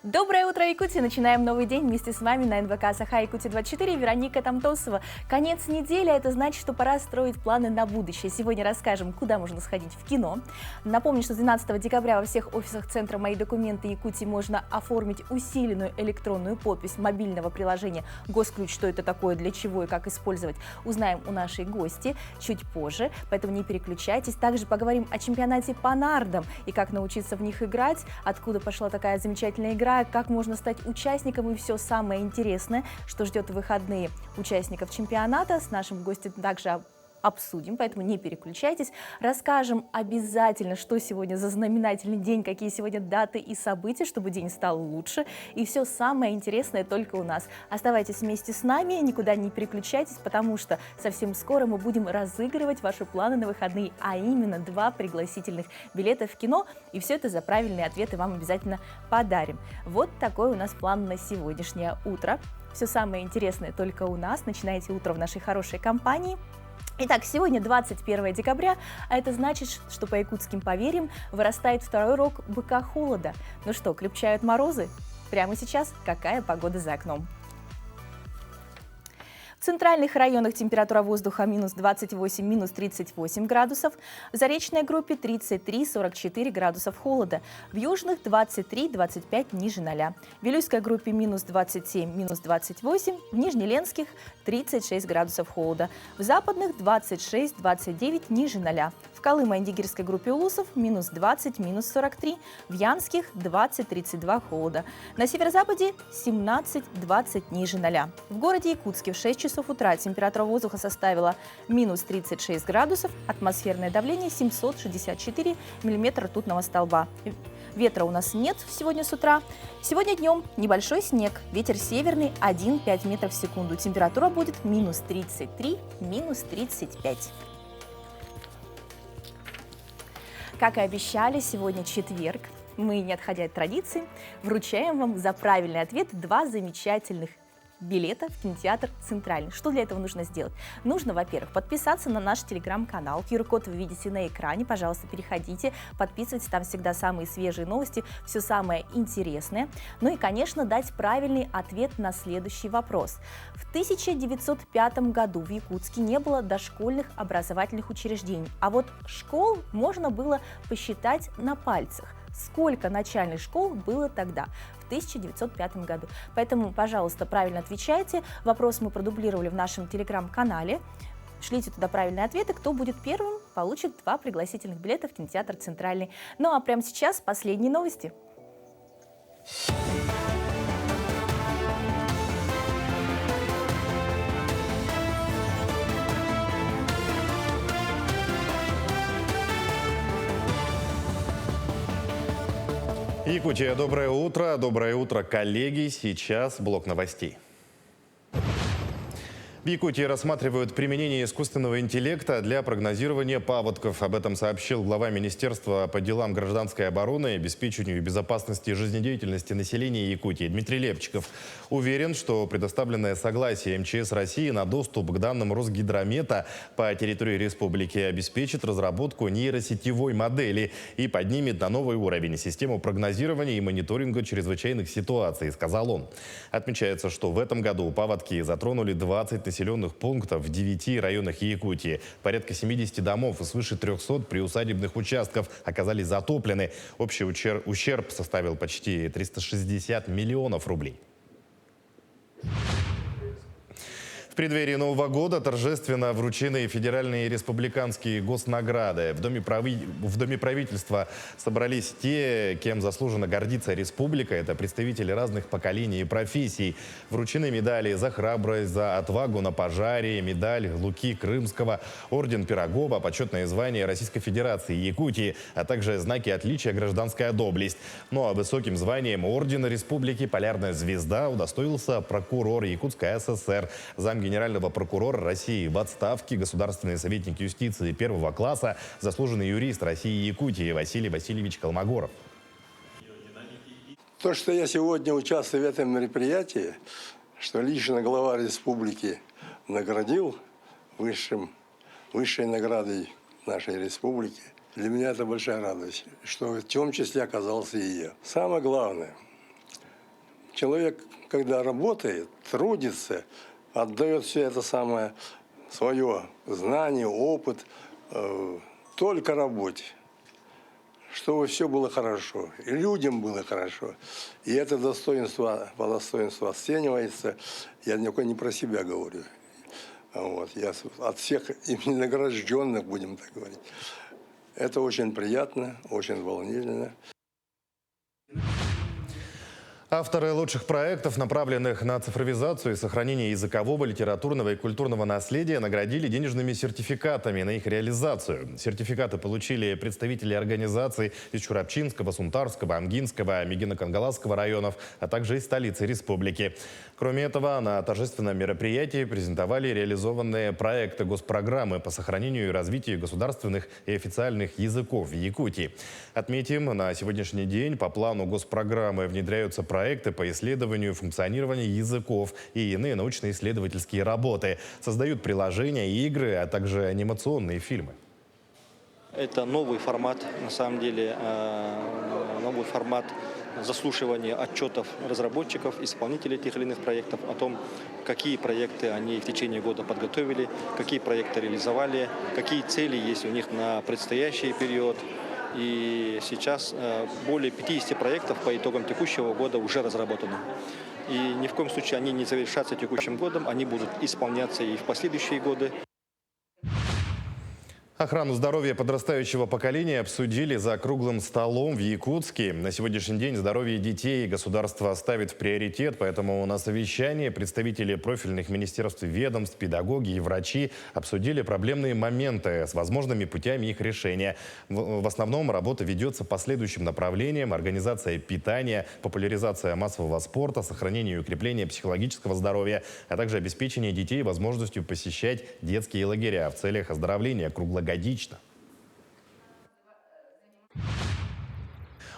Доброе утро, Якутия! Начинаем новый день вместе с вами на НВК Саха-Якутия-24. Вероника Тамтосова. Конец недели, это значит, что пора строить планы на будущее. Сегодня расскажем, куда можно сходить в кино. Напомню, что с 12 декабря во всех офисах Центра «Мои документы» Якутии можно оформить усиленную электронную подпись мобильного приложения «Госключ». Что это такое, для чего и как использовать, узнаем у нашей гости чуть позже, поэтому не переключайтесь. Также поговорим о чемпионате по нардам и как научиться в них играть, откуда пошла такая замечательная игра, как можно стать участником и все самое интересное, что ждет в выходные участников чемпионата. С нашим гостем также обсудим, поэтому не переключайтесь. Расскажем обязательно, что сегодня за знаменательный день, какие сегодня даты и события, чтобы день стал лучше. И все самое интересное только у нас. Оставайтесь вместе с нами, никуда не переключайтесь, потому что совсем скоро мы будем разыгрывать ваши планы на выходные, а именно 2 пригласительных билета в кино. И все это за правильные ответы вам обязательно подарим. Вот такой у нас план на сегодняшнее утро. Все самое интересное только у нас. Начинайте утро в нашей хорошей компании. Итак, сегодня 21 декабря, а это значит, что по якутским поверьям вырастает второй рог быка холода. Ну что, крепчают морозы? Прямо сейчас какая погода за окном? В центральных районах температура воздуха минус 28, минус 38 градусов, в заречной группе 33-44 градусов холода, в южных 23-25 ниже 0. В Вилюйской группе минус 27, минус 28, в Нижнеленских 36 градусов холода, в западных 26-29 ниже 0. В Колымо-Индигирской группе улусов минус 20, минус 43, в Янских 20-32 холода, на северо-западе 17-20 ниже 0. В городе Якутске в 6 часов утра температура воздуха составила минус 36 градусов, атмосферное давление 764 миллиметра ртутного столба. Ветра у нас нет сегодня с утра. Сегодня днем небольшой снег, ветер северный 1,5 метров в секунду. Температура будет минус 33, минус 35. Как и обещали, сегодня четверг. Мы, не отходя от традиции, вручаем вам за правильный ответ 2 замечательных билета в кинотеатр «Центральный». Что для этого нужно сделать? Нужно, во-первых, подписаться на наш телеграм-канал. QR-код вы видите на экране. Пожалуйста, переходите, подписывайтесь. Там всегда самые свежие новости, все самое интересное. Ну и, конечно, дать правильный ответ на следующий вопрос. В 1905 году в Якутске не было дошкольных образовательных учреждений. А вот школ можно было посчитать на пальцах. Сколько начальных школ было тогда, в 1905 году. Поэтому, пожалуйста, правильно отвечайте. Вопрос мы продублировали в нашем телеграм-канале. Шлите туда правильные ответы. Кто будет первым, получит 2 пригласительных билета в кинотеатр «Центральный». Ну а прямо сейчас последние новости. Якутия, доброе утро, коллеги. Сейчас блок новостей. В Якутии рассматривают применение искусственного интеллекта для прогнозирования паводков. Об этом сообщил глава Министерства по делам гражданской обороны и обеспечению безопасности и жизнедеятельности населения Якутии Дмитрий Лепчиков. Уверен, что предоставленное согласие МЧС России на доступ к данным Росгидромета по территории республики обеспечит разработку нейросетевой модели и поднимет на новый уровень систему прогнозирования и мониторинга чрезвычайных ситуаций, сказал он. Отмечается, что в этом году паводки затронули 20 населенных пунктов в 9 районах Якутии. Порядка 70 домов и свыше 300 приусадебных участков оказались затоплены. Общий ущерб составил почти 360 миллионов рублей. В преддверии Нового года торжественно вручены федеральные и республиканские госнаграды. В Доме правительства собрались те, кем заслуженно гордится республика. Это представители разных поколений и профессий. Вручены медали за храбрость, за отвагу на пожаре, медаль Луки Крымского, орден Пирогова, почетное звание Российской Федерации Якутии, а также знаки отличия «Гражданская доблесть». Ну а высоким званием ордена республики «Полярная звезда» удостоился прокурор Якутской ССР, замгенерального прокурора России в отставке, государственный советник юстиции 1 класса, заслуженный юрист России и Якутии Василий Васильевич Колмогоров. То, что я сегодня участвую в этом мероприятии, что лично глава республики наградил высшей наградой нашей республики, для меня это большая радость, что в том числе оказался и я. Самое главное, человек, когда работает, трудится, отдает все это самое свое знание, опыт только работе, чтобы все было хорошо, и людям было хорошо. И это достоинство по достоинству оценивается. Я не про себя говорю. Вот, я от всех именно награжденных, будем так говорить. Это очень приятно, очень волнительно. Авторы лучших проектов, направленных на цифровизацию и сохранение языкового, литературного и культурного наследия, наградили денежными сертификатами на их реализацию. Сертификаты получили представители организаций из Чурапчинского, Сунтарского, Амгинского, Мегино-Кангаласского районов, а также из столицы республики. Кроме этого, на торжественном мероприятии презентовали реализованные проекты госпрограммы по сохранению и развитию государственных и официальных языков в Якутии. Отметим, на сегодняшний день по плану госпрограммы внедряются проекты по исследованию функционирования языков и иные научно-исследовательские работы. Создают приложения, игры, а также анимационные фильмы. Это новый формат, на самом деле, новый формат заслушивания отчетов разработчиков, исполнителей тех или иных проектов о том, какие проекты они в течение года подготовили, какие проекты реализовали, какие цели есть у них на предстоящий период. И сейчас более 50 проектов по итогам текущего года уже разработаны. И ни в коем случае они не завершатся текущим годом, они будут исполняться и в последующие годы. Охрану здоровья подрастающего поколения обсудили за круглым столом в Якутске. На сегодняшний день здоровье детей государство ставит в приоритет, поэтому на совещании представители профильных министерств и ведомств, педагоги и врачи обсудили проблемные моменты с возможными путями их решения. В основном работа ведется по следующим направлениям: организация питания, популяризация массового спорта, сохранение и укрепление психологического здоровья, а также обеспечение детей возможностью посещать детские лагеря в целях оздоровления круглогодично.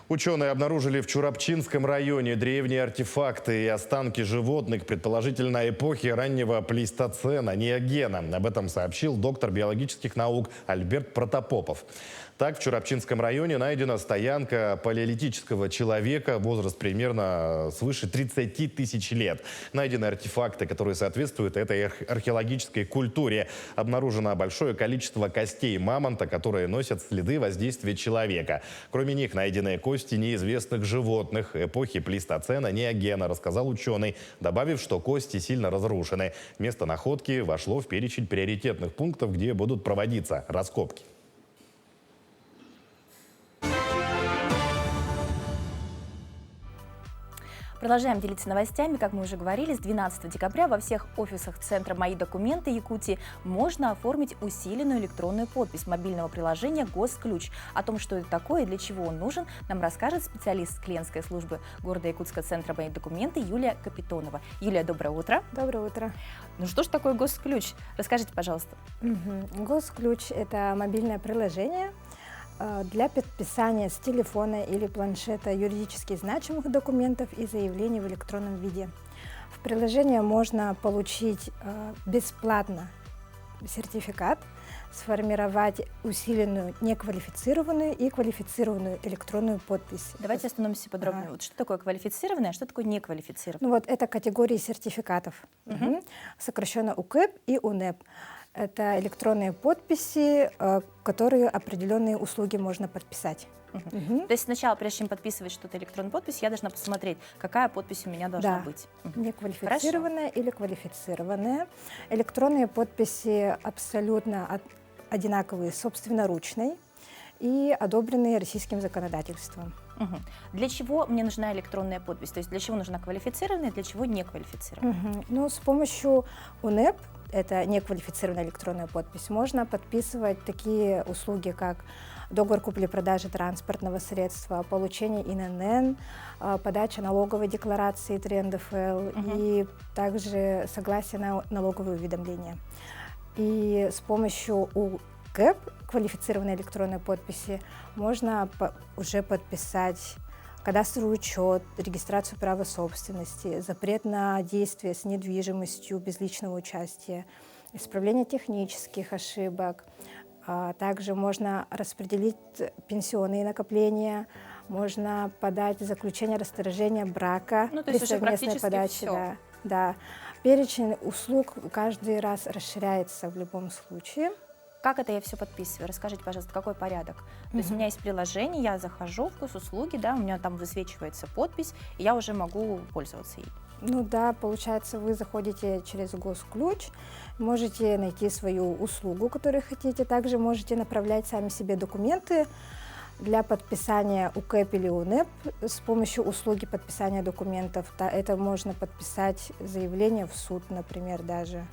Ученые обнаружили в Чурапчинском районе древние артефакты и останки животных, предположительно эпохи раннего плейстоцена, неогена. Об этом сообщил доктор биологических наук Альберт Протопопов. Так, в Чурапчинском районе найдена стоянка палеолитического человека, возраст примерно свыше 30 тысяч лет. Найдены артефакты, которые соответствуют этой археологической культуре. Обнаружено большое количество костей мамонта, которые носят следы воздействия человека. Кроме них найдены кости неизвестных животных эпохи плейстоцена, неогена, рассказал ученый, добавив, что кости сильно разрушены. Место находки вошло в перечень приоритетных пунктов, где будут проводиться раскопки. Продолжаем делиться новостями. Как мы уже говорили, с 12 декабря во всех офисах Центра «Мои документы» Якутии можно оформить усиленную электронную подпись мобильного приложения «Госключ». О том, что это такое и для чего он нужен, нам расскажет специалист клиентской службы города Якутска Центра «Мои документы» Юлия Капитонова. Юлия, доброе утро. Доброе утро. Ну что ж такое «Госключ»? Расскажите, пожалуйста. «Госключ» — это мобильное приложение для подписания с телефона или планшета юридически значимых документов и заявлений в электронном виде. В приложении можно получить бесплатно сертификат, сформировать усиленную неквалифицированную и квалифицированную электронную подпись. Давайте остановимся подробнее. Вот что такое квалифицированное, а что такое неквалифицированное? Ну вот это категории сертификатов, сокращенно УКЭП и УНЭП. Это электронные подписи, которые определенные услуги можно подписать. То есть сначала, прежде чем подписывать что-то электронную подпись, я должна посмотреть, какая подпись у меня должна быть. Неквалифицированная или квалифицированная. Электронные подписи абсолютно одинаковые, собственноручной и одобренные российским законодательством. Для чего мне нужна электронная подпись? То есть для чего нужна квалифицированная, для чего неквалифицированная? Ну, с помощью УНЭП, это неквалифицированная электронная подпись, можно подписывать такие услуги, как договор купли-продажи транспортного средства, получение ИНН, подача налоговой декларации 3 НДФЛ и также согласие на налоговые уведомления. И с помощью УКЭП, квалифицированной электронной подписи, можно уже подписать кадастровый учет, регистрацию права собственности, запрет на действия с недвижимостью без личного участия, исправление технических ошибок. Также можно распределить пенсионные накопления, можно подать заключение расторжения брака Ну, то при есть уже совместной практически подаче. всё. Да, да. Перечень услуг каждый раз расширяется в любом случае. Как это я все подписываю? Расскажите, пожалуйста, какой порядок? То есть у меня есть приложение, я захожу в госуслуги, да, у меня там высвечивается подпись, и я уже могу пользоваться ей. Ну да, получается, вы заходите через госключ, можете найти свою услугу, которую хотите. Также можете направлять сами себе документы для подписания УКЭП или УНЭП с помощью услуги подписания документов. Это можно подписать заявление в суд, например, даже.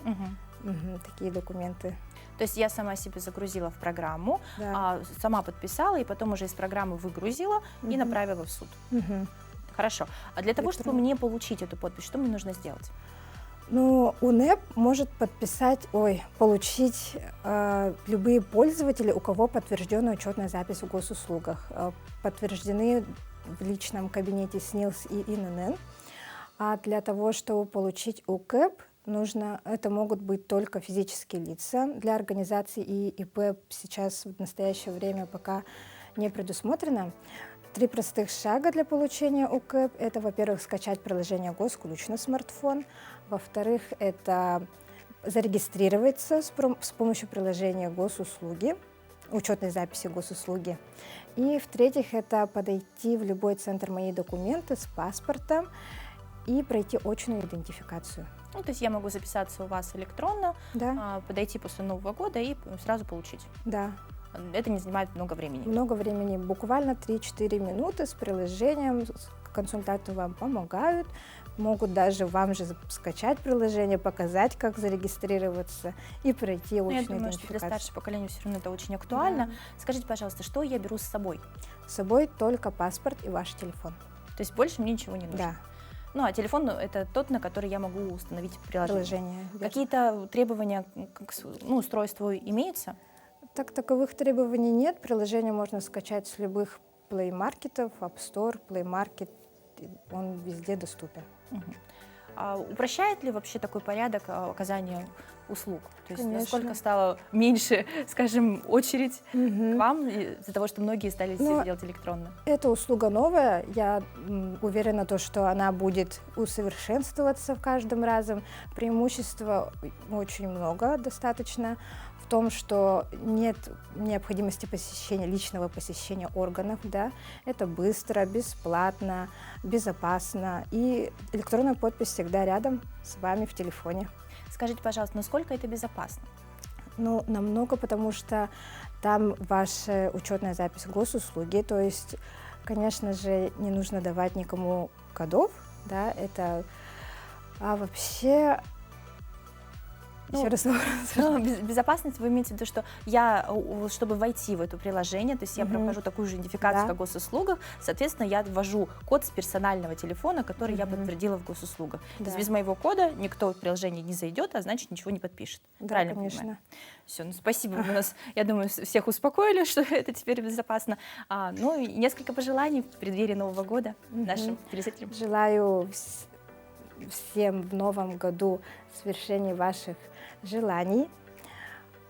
Такие документы. То есть я сама себе загрузила в программу, Да. сама подписала, и потом уже из программы выгрузила и направила в суд. Хорошо. А для того, чтобы мне получить эту подпись, что мне нужно сделать? Ну, УНЭП может получить любые пользователи, у кого подтверждена учетная запись в госуслугах, подтверждены в личном кабинете СНИЛС и ИНН. А для того, чтобы получить УКЭП, это могут быть только физические лица. Для организаций и ИП сейчас в настоящее время пока не предусмотрено. 3 простых шага для получения УКЭП. Это, во-первых, скачать приложение Госключ на смартфон. Во-вторых, это зарегистрироваться с помощью приложения Госуслуги, учетной записи Госуслуги. И, в-третьих, это подойти в любой центр «Мои документы» с паспортом и пройти очную идентификацию. Ну, то есть я могу записаться у вас электронно, Да, подойти после Нового года и сразу получить. да. Это не занимает много времени. Много времени, буквально 3-4 минуты с приложением, консультанты вам помогают, могут даже вам же скачать приложение, показать, как зарегистрироваться и пройти Я очную думаю, что для идентификацию. старшего поколения все равно это очень актуально. Да. Скажите, пожалуйста, что я беру с собой? С собой только паспорт и ваш телефон. То есть больше мне ничего не нужно? Да, Ну, а телефон это тот, на который я могу установить приложение. приложение. верно. Какие-то требования к устройству имеются? Так, таковых требований нет. Приложение можно скачать с любых плей-маркетов, App Store, Play Market. Он везде доступен. А упрощает ли вообще такой порядок оказания услуг? То есть Конечно. насколько стало меньше, скажем, очередь к Мгм. вам из-за того, что многие стали Ну, все делать электронно? Эта услуга новая. Я уверена, что она будет усовершенствоваться в каждом разом. Преимущества очень много достаточно в том, что нет необходимости личного посещения органов. Да? Это быстро, бесплатно, безопасно. И электронная подпись всегда рядом с вами в телефоне. Скажите, пожалуйста, насколько это безопасно? Ну, намного, потому что там ваша учетная запись госуслуги, то есть, конечно же, не нужно давать никому кодов, да, это, а вообще, Ну, еще раз Безопасность, вы имеете в виду, что я, чтобы войти в это приложение, то есть я прохожу такую же идентификацию, Да. как в госуслугах, соответственно, я ввожу код с персонального телефона, который я Мгм. подтвердила в госуслугах. То есть Да. без моего кода никто в приложение не зайдет, а значит, ничего не подпишет. Да, Правильно конечно. понимаю? Все, ну спасибо. Вы нас, я думаю, всех успокоили, что это теперь безопасно. Ну и несколько пожеланий в преддверии Нового года нашим телезрителям. Желаю всем в новом году свершения ваших желаний,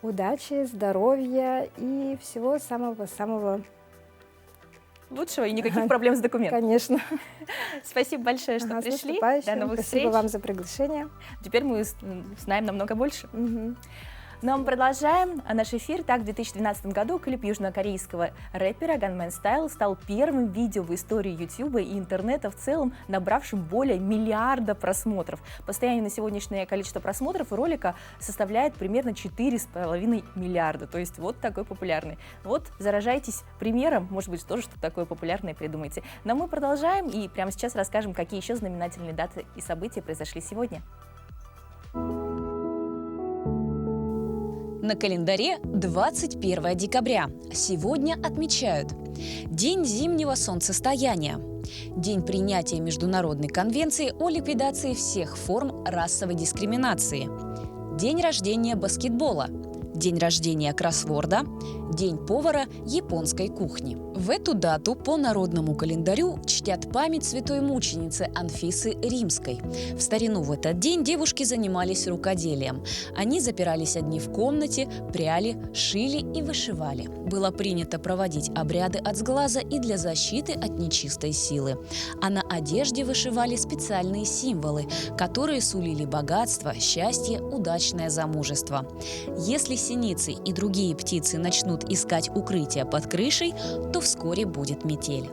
удачи, здоровья и всего самого-самого, Лучшего и никаких проблем с документами. конечно. Спасибо большое, что Ага, с пришли. До наступающим. новых Спасибо встреч. вам за приглашение. Теперь мы знаем намного больше. Мгм. Ну а мы продолжаем наш эфир. Так, в 2012 году клип южнокорейского рэпера Gangnam Style стал первым видео в истории YouTube и интернета в целом, набравшим более 1 миллиарда просмотров. Постоянное на сегодняшнее количество просмотров ролика составляет примерно 4,5 миллиарда. То есть вот такой популярный. Вот, заражайтесь примером, может быть, тоже что-то такое популярное придумайте. Но мы продолжаем и прямо сейчас расскажем, какие еще знаменательные даты и события произошли сегодня. На календаре 21 декабря. Сегодня отмечают День зимнего солнцестояния, День принятия Международной конвенции о ликвидации всех форм расовой дискриминации, День рождения баскетбола, день рождения кроссворда, день повара японской кухни. В эту дату по народному календарю чтят память святой мученицы Анфисы Римской. В старину в этот день девушки занимались рукоделием. Они запирались одни в комнате, пряли, шили и вышивали. Было принято проводить обряды от сглаза и для защиты от нечистой силы. А на одежде вышивали специальные символы, которые сулили богатство, счастье, удачное замужество. Если синицы и другие птицы начнут искать укрытие под крышей, то вскоре будет метель.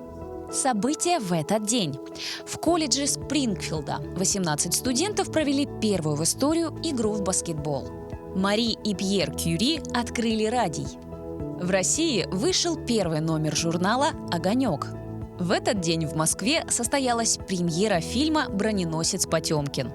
События в этот день. В колледже Спрингфилда 18 студентов провели первую в историю игру в баскетбол. Мари и Пьер Кюри открыли радий. В России вышел первый номер журнала «Огонек». В этот день в Москве состоялась премьера фильма «Броненосец Потемкин».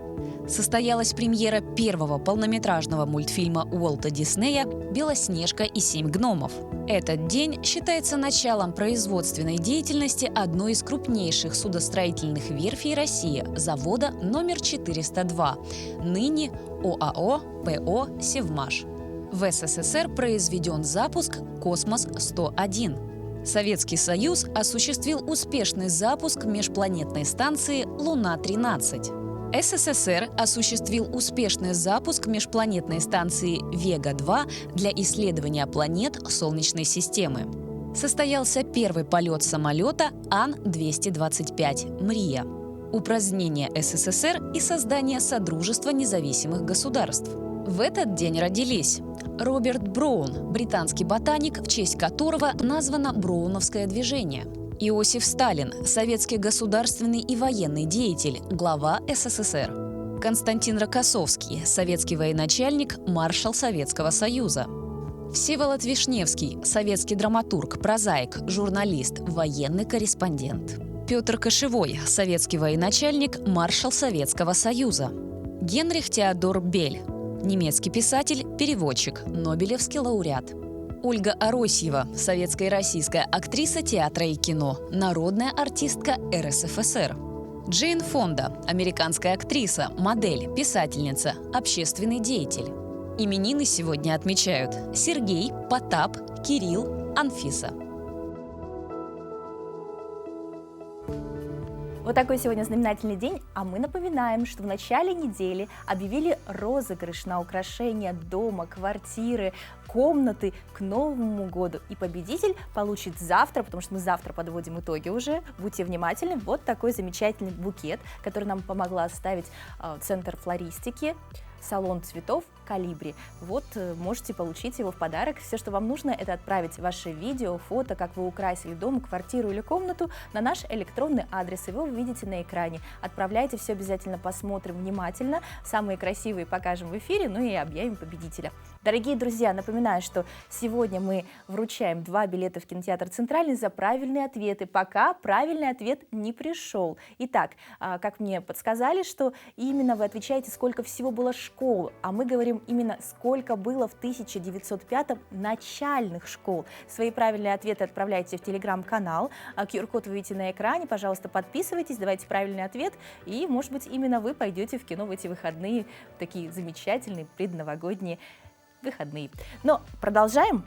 Состоялась премьера первого полнометражного мультфильма Уолта Диснея «Белоснежка и 7 гномов». Этот день считается началом производственной деятельности одной из крупнейших судостроительных верфей России – завода номер 402, ныне ОАО ПО «Севмаш». В СССР произведен запуск «Космос-101». Советский Союз осуществил успешный запуск межпланетной станции «Луна-13». СССР осуществил успешный запуск межпланетной станции «Вега-2» для исследования планет Солнечной системы. Состоялся первый полет самолета Ан-225 «Мрия». Упразднение СССР и создание Содружества независимых государств. В этот день родились Роберт Броун, британский ботаник, в честь которого названо Броуновское движение. Иосиф Сталин, советский государственный и военный деятель, глава СССР. Константин Рокоссовский, советский военачальник, маршал Советского Союза. Всеволод Вишневский, советский драматург, прозаик, журналист, военный корреспондент. Петр Кошевой, советский военачальник, маршал Советского Союза. Генрих Теодор Бель, немецкий писатель, переводчик, нобелевский лауреат. Ольга Аросьева, советская и российская актриса театра и кино, народная артистка РСФСР. Джейн Фонда, американская актриса, модель, писательница, общественный деятель. Именины сегодня отмечают Сергей, Потап, Кирилл, Анфиса. Вот такой сегодня знаменательный день, а мы напоминаем, что в начале недели объявили розыгрыш на украшения дома, квартиры, комнаты к Новому году. И победитель получит завтра, потому что мы завтра подводим итоги уже, будьте внимательны, вот такой замечательный букет, который нам помогла оставить Центр флористики, салон цветов «Колибри». Вот можете получить его в подарок. Все, что вам нужно, это отправить ваше видео, фото, как вы украсили дом, квартиру или комнату на наш электронный адрес. Его вы видите на экране. Отправляйте, все обязательно посмотрим внимательно. Самые красивые покажем в эфире, ну и объявим победителя. Дорогие друзья, напоминаю, что сегодня мы вручаем 2 билета в кинотеатр «Центральный» за правильные ответы. Пока правильный ответ не пришел. Итак, как мне подсказали, что именно вы отвечаете, сколько всего было школ, а мы говорим именно сколько было в 1905-м начальных школ. Свои правильные ответы отправляйте в телеграм-канал, QR-код вы видите на экране, пожалуйста, подписывайтесь, давайте правильный ответ, и, может быть, именно вы пойдете в кино в эти выходные, такие замечательные предновогодние выходные. Но продолжаем.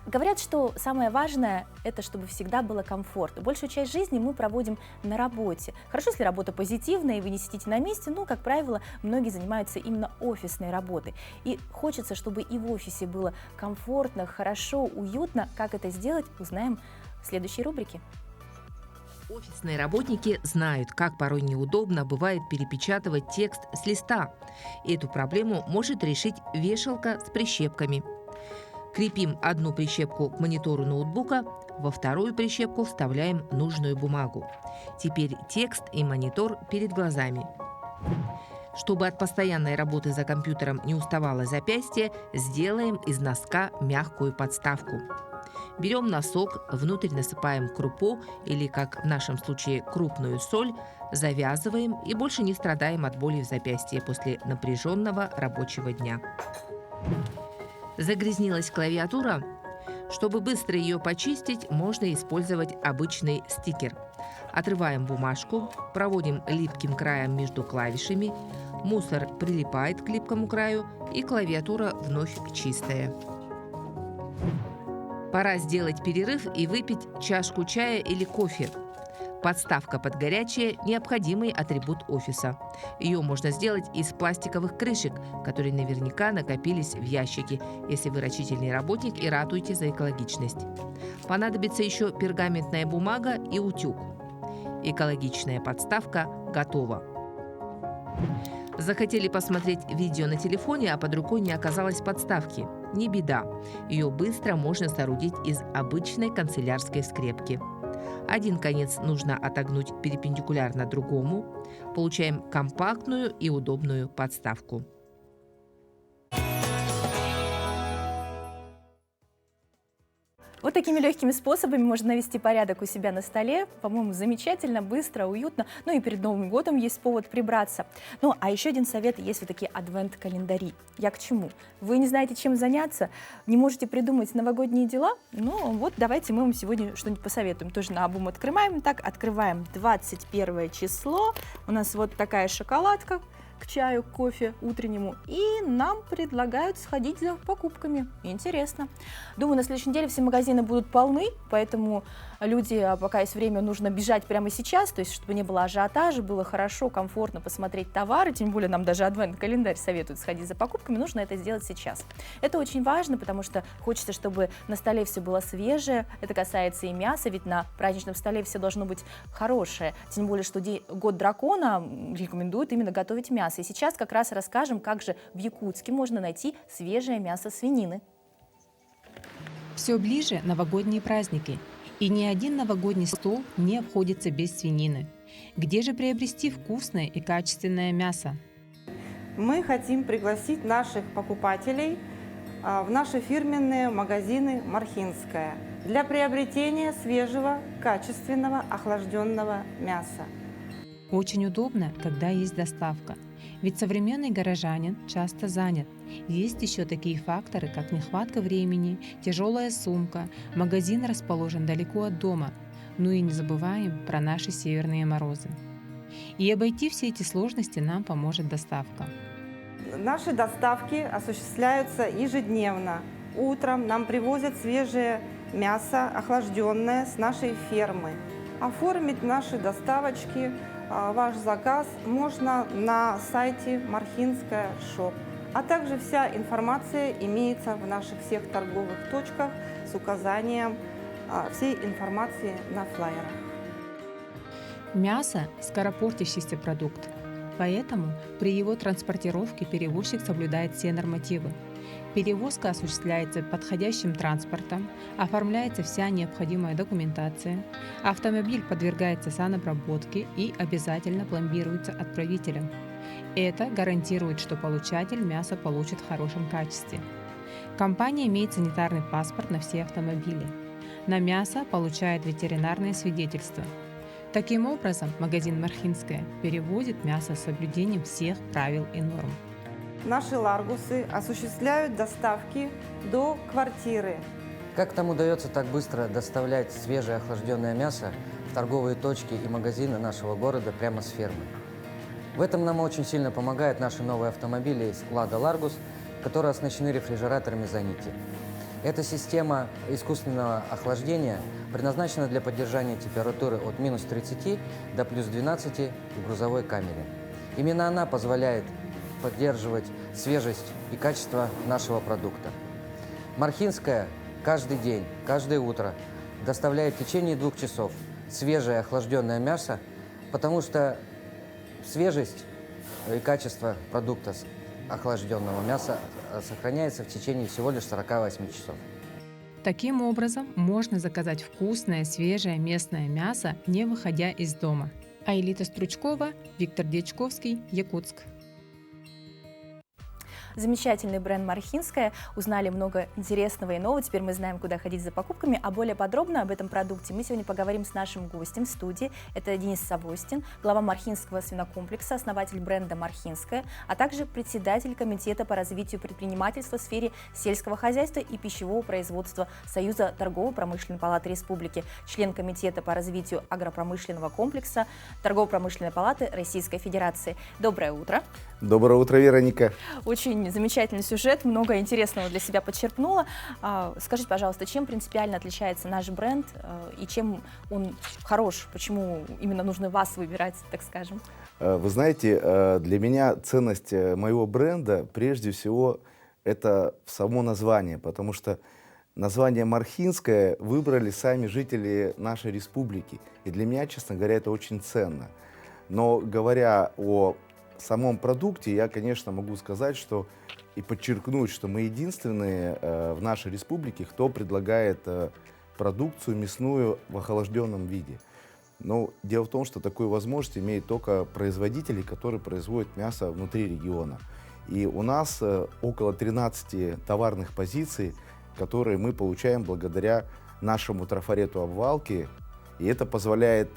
Говорят, что самое важное – это чтобы всегда было комфортно. Большую часть жизни мы проводим на работе. Хорошо, если работа позитивная, и вы не сидите на месте, но, как правило, многие занимаются именно офисной работой. И хочется, чтобы и в офисе было комфортно, хорошо, уютно. Как это сделать, узнаем в следующей рубрике. Офисные работники знают, как порой неудобно бывает перепечатывать текст с листа. Эту проблему может решить вешалка с прищепками. Крепим одну прищепку к монитору ноутбука, во вторую прищепку вставляем нужную бумагу. Теперь текст и монитор перед глазами. Чтобы от постоянной работы за компьютером не уставало запястье, сделаем из носка мягкую подставку. Берем носок, внутрь насыпаем крупу или, как в нашем случае, крупную соль, завязываем и больше не страдаем от боли в запястье после напряженного рабочего дня. Загрязнилась клавиатура? Чтобы быстро ее почистить, можно использовать обычный стикер. Отрываем бумажку, проводим липким краем между клавишами, Мусор прилипает к липкому краю, и клавиатура вновь чистая. Пора сделать перерыв и выпить чашку чая или кофе. Подставка под горячее – необходимый атрибут офиса. Ее можно сделать из пластиковых крышек, которые наверняка накопились в ящике, если вы рачительный работник и ратуете за экологичность. Понадобится еще пергаментная бумага и утюг. Экологичная подставка готова. Захотели посмотреть видео на телефоне, а под рукой не оказалось подставки? Не беда. Ее быстро можно соорудить из обычной канцелярской скрепки. Один конец нужно отогнуть перпендикулярно другому. Получаем компактную и удобную подставку. Вот такими легкими способами можно навести порядок у себя на столе. По-моему, замечательно, быстро, уютно. Ну и перед Новым годом есть повод прибраться. Ну, а еще один совет – есть вот такие адвент-календари. Я к чему? Вы не знаете, чем заняться, не можете придумать новогодние дела? Ну, вот давайте мы вам сегодня что-нибудь посоветуем. Тоже наобум открываем. Так, открываем 21 число. У нас вот такая шоколадка к чаю, к кофе утреннему. И нам предлагают сходить за покупками. Интересно. Думаю, на следующей неделе все магазины будут полны, поэтому люди, пока есть время, нужно бежать прямо сейчас, то есть чтобы не было ажиотажа, было хорошо, комфортно посмотреть товары, тем более нам даже адвент-календарь советуют сходить за покупками, нужно это сделать сейчас. Это очень важно, потому что хочется, чтобы на столе все было свежее, это касается и мяса, ведь на праздничном столе все должно быть хорошее, тем более, что год дракона рекомендуют именно готовить мясо. И сейчас как раз расскажем, как же в Якутске можно найти свежее мясо свинины. Все ближе новогодние праздники, и ни один новогодний стол не обходится без свинины. Где же приобрести вкусное и качественное мясо? Мы хотим пригласить наших покупателей в наши фирменные магазины «Мархинская» для приобретения свежего, качественного, охлажденного мяса. Очень удобно, когда есть доставка. Ведь современный горожанин часто занят. Есть еще такие факторы, как нехватка времени, тяжелая сумка, магазин расположен далеко от дома. Ну и не забываем про наши северные морозы. И обойти все эти сложности нам поможет доставка. Наши доставки осуществляются ежедневно. Утром нам привозят свежее мясо, охлажденное с нашей фермы. Оформить наши доставочки, ваш заказ можно на сайте Мархинская Шоп. А также вся информация имеется в наших всех торговых точках с указанием всей информации на флайерах. Мясо – скоропортящийся продукт, поэтому при его транспортировке перевозчик соблюдает все нормативы. Перевозка осуществляется подходящим транспортом, оформляется вся необходимая документация, автомобиль подвергается санобработке и обязательно пломбируется отправителем. Это гарантирует, что получатель мяса получит в хорошем качестве. Компания имеет санитарный паспорт на все автомобили. На мясо получает ветеринарное свидетельство. Таким образом, магазин «Мархинская» перевозит мясо с соблюдением всех правил и норм. Наши ларгусы осуществляют доставки до квартиры. Как там удается так быстро доставлять свежее охлажденное мясо в торговые точки и магазины нашего города прямо с фермы? В этом нам очень сильно помогают наши новые автомобили из «Лада Ларгус», которые оснащены рефрижераторами «Занити». Эта система искусственного охлаждения предназначена для поддержания температуры от минус 30 до плюс 12 в грузовой камере. Именно она позволяет поддерживать свежесть и качество нашего продукта. Мархинская каждый день, каждое утро доставляет в течение 2 часов свежее охлажденное мясо, потому что свежесть и качество продукта охлажденного мяса сохраняется в течение всего лишь 48 часов. Таким образом, можно заказать вкусное, свежее местное мясо, не выходя из дома. Аэлита Стручкова, Виктор Дьячковский, Якутск. Замечательный бренд «Мархинская». Узнали много интересного и нового. Теперь мы знаем, куда ходить за покупками. А более подробно об этом продукте мы сегодня поговорим с нашим гостем в студии. Это Денис Савостин, глава Мархинского свинокомплекса, основатель бренда «Мархинская», а также председатель Комитета по развитию предпринимательства в сфере сельского хозяйства и пищевого производства Союза торгово-промышленной палаты республики, член Комитета по развитию агропромышленного комплекса Торгово-промышленной палаты Российской Федерации. Доброе утро. Доброе утро, Вероника. Очень замечательный сюжет, много интересного для себя подчеркнула. Скажите, пожалуйста, чем принципиально отличается наш бренд и чем он хорош? Почему именно нужно вас выбирать, так скажем? Вы знаете, для меня ценность моего бренда прежде всего это само название, потому что название Мархинское выбрали сами жители нашей республики. И для меня, честно говоря, это очень ценно. Но говоря о самом продукте, я, конечно, могу сказать, что и подчеркнуть, что мы единственные в нашей республике, кто предлагает продукцию мясную в охлажденном виде. Но дело в том, что такую возможность имеют только производители, которые производят мясо внутри региона. И у нас около 13 товарных позиций, которые мы получаем благодаря нашему трафарету обвалки. И это позволяет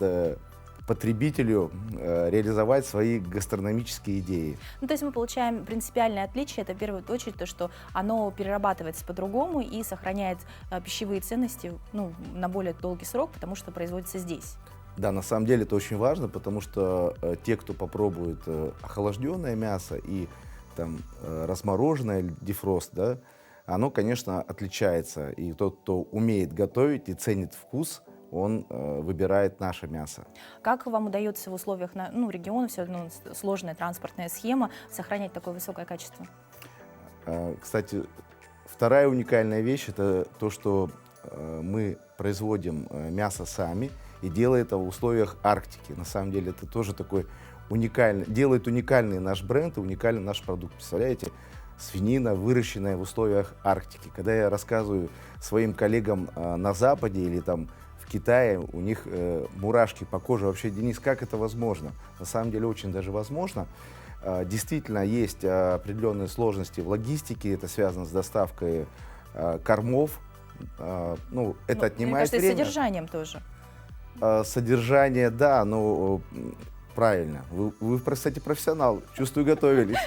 потребителю реализовать свои гастрономические идеи. Ну, то есть мы получаем принципиальное отличие. Это в первую очередь то, что оно перерабатывается по-другому и сохраняет пищевые ценности на более долгий срок, потому что производится здесь. Да, на самом деле это очень важно, потому что те, кто попробует охлажденное мясо и там размороженное, дефрост, да, оно, конечно, отличается. И тот, кто умеет готовить и ценит вкус, он выбирает наше мясо. Как вам удается в условиях региона, все равно сложная транспортная схема, сохранять такое высокое качество? Кстати, вторая уникальная вещь – это то, что мы производим мясо сами и делаем это в условиях Арктики. На самом деле это тоже такой уникальный, делает уникальный наш бренд и уникальный наш продукт. Представляете? Свинина, выращенная в условиях Арктики. Когда я рассказываю своим коллегам на Западе или там в Китае, у них мурашки по коже. Вообще, Денис, как это возможно? На самом деле очень даже возможно. Действительно, есть определенные сложности в логистике, это связано с доставкой кормов. Это отнимает мне кажется, время. И содержанием тоже. Содержание, да, правильно. Вы, кстати, профессионал, чувствую, готовились.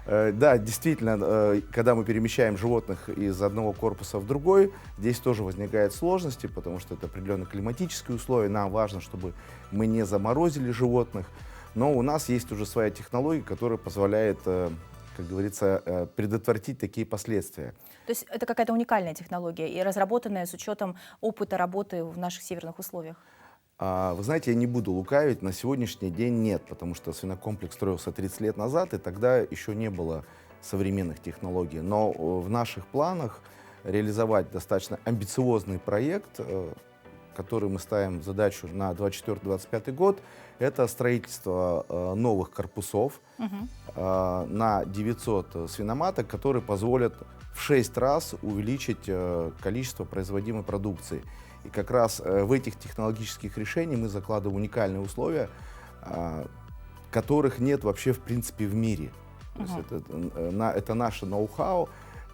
Да, действительно, когда мы перемещаем животных из одного корпуса в другой, здесь тоже возникают сложности, потому что это определенные климатические условия. Нам важно, чтобы мы не заморозили животных. Но у нас есть уже своя технология, которая позволяет, как говорится, предотвратить такие последствия. То есть это какая-то уникальная технология и разработанная с учетом опыта работы в наших северных условиях? Вы знаете, я не буду лукавить, на сегодняшний день нет, потому что свинокомплекс строился 30 лет назад, и тогда еще не было современных технологий. Но в наших планах реализовать достаточно амбициозный проект, который мы ставим задачу на 2024-2025 год, это строительство новых корпусов на 900 свиноматок, которые позволят в 6 раз увеличить количество производимой продукции. И как раз в этих технологических решениях мы закладываем уникальные условия, которых нет вообще в принципе в мире. То есть это наше ноу-хау.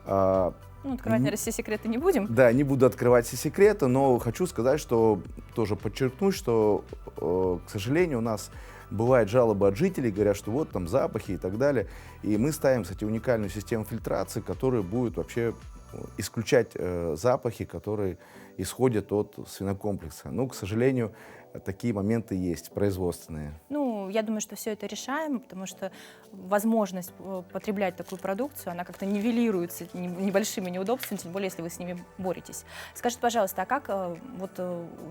Открывать, наверное, все секреты не будем. Да, не буду открывать все секреты, но хочу сказать, что тоже подчеркнуть, что, к сожалению, у нас бывают жалобы от жителей, говорят, что вот там запахи и так далее. И мы ставим, кстати, уникальную систему фильтрации, которая будет вообще исключать запахи, которые исходят от свинокомплекса. Но, к сожалению, такие моменты есть производственные. Я думаю, что все это решаем, потому что возможность потреблять такую продукцию, она как-то нивелируется небольшими неудобствами, тем более, если вы с ними боретесь. Скажите, пожалуйста, а как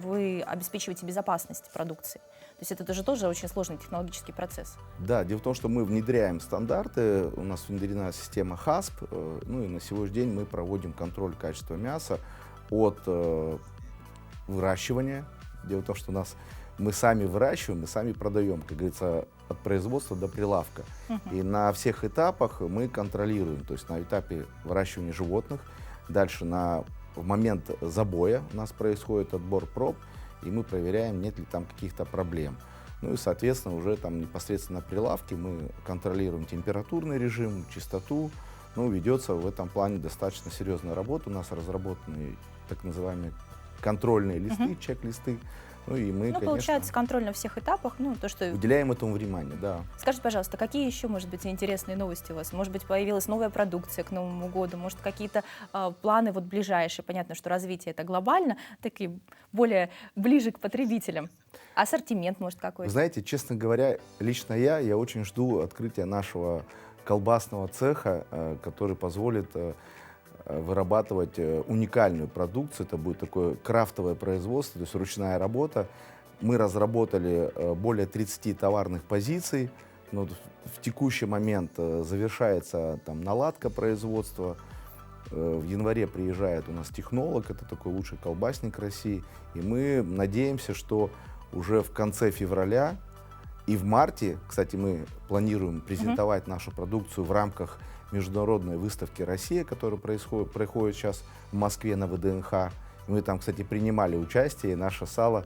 вы обеспечиваете безопасность продукции? То есть это тоже очень сложный технологический процесс. Да, дело в том, что мы внедряем стандарты, у нас внедрена система HACCP, и на сегодняшний день мы проводим контроль качества мяса от выращивания. Дело в том, что мы сами выращиваем, мы сами продаем, как говорится, от производства до прилавка. И на всех этапах мы контролируем, то есть на этапе выращивания животных, дальше в момент забоя у нас происходит отбор проб, и мы проверяем, нет ли там каких-то проблем. И, соответственно, уже там непосредственно на прилавке мы контролируем температурный режим, чистоту. Ведется в этом плане достаточно серьезная работа. У нас разработаны так называемые контрольные листы, чек-листы. И мы, конечно, получается, контроль на всех этапах, уделяем этому внимание, да. Скажите, пожалуйста, какие еще, может быть, интересные новости у вас? Может быть, появилась новая продукция к Новому году? Может, какие-то планы ближайшие? Понятно, что развитие это глобально, так и более ближе к потребителям. Ассортимент, может, Вы какой-то? знаете, честно говоря, лично я очень жду открытия нашего колбасного цеха, который позволит вырабатывать уникальную продукцию. Это будет такое крафтовое производство, то есть ручная работа. Мы разработали более 30 товарных позиций. Но в текущий момент завершается там наладка производства. В январе приезжает у нас технолог, это такой лучший колбасник России. И мы надеемся, что уже в конце февраля и в марте, кстати, мы планируем презентовать нашу продукцию в рамках международной выставки «Россия», которая проходит сейчас в Москве на ВДНХ. Мы там, кстати, принимали участие, и наше сало